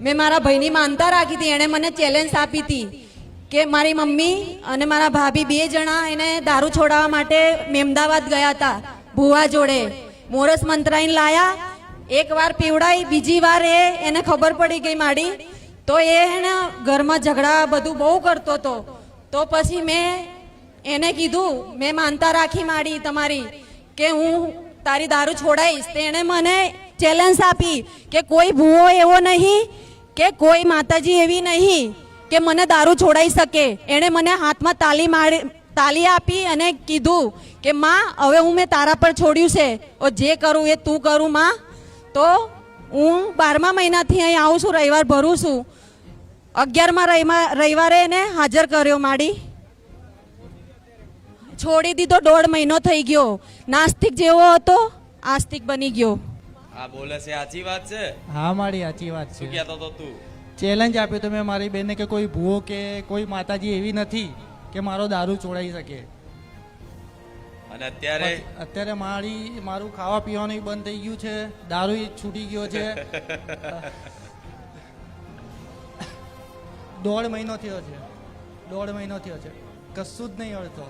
મેં મારા ભાઈની માનતા રાખી હતી, એણે મને ચેલેન્જ આપી હતી કે મારી મમ્મી અને મારા ભાભી બે જણા એને દારૂ છોડાવવા માટે મેમદાવાદ ગયા હતા ભુવા જોડે. મોરસ મંત્રાઈને લાયા, એક વાર પીવડાઈ, બીજી વાર એને ખબર પડી ગઈ માડી, તો એ એને ઘરમાં ઝઘડા બધું બહુ કરતો હતો. તો પછી મેં એને કીધું, મેં માનતા રાખી માડી તમારી કે હું તારી દારૂ છોડાઈશ. તેણે મને ચેલેન્જ આપી કે કોઈ ભૂવો એવો નહીં કે કોઈ માતાજી એવી નહીં કે મને દારૂ છોડાઈ શકે. એણે મને હાથમાં તાલી આપી અને કીધું કે માં હવે હું મેં તારા પર છોડ્યું છે, જે કરું એ તું કરું માં. તો હું 12મા મહિનાથી અહીં આવું છું, રવિવાર ભરું છું. 11મા રવિવારે એને હાજર કર્યો માડી. છોડી દીધો, 1.5 મહિનો થઈ ગયો. નાસ્તિક જેવો હતો, આસ્તિક બની ગયો. આ બોલે છે સાચી વાત છે? હા મારી સાચી વાત શું છે. કહેતો તો તું? ચેલેન્જ આપ્યો તો મેં મારી બેનને કે કોઈ ભૂવો કે કોઈ માતાજી એવી નથી કે મારો દારૂ છોડાઈ શકે. અને અત્યારે અત્યારે મારું ખાવા પીવાનું બંધ થઈ ગયું છે, દારૂ છૂટી ગયો છે. 1.5 મહિનો થયો છે, 1.5 મહિનો થયો છે, કશું જ નહીં અડતો.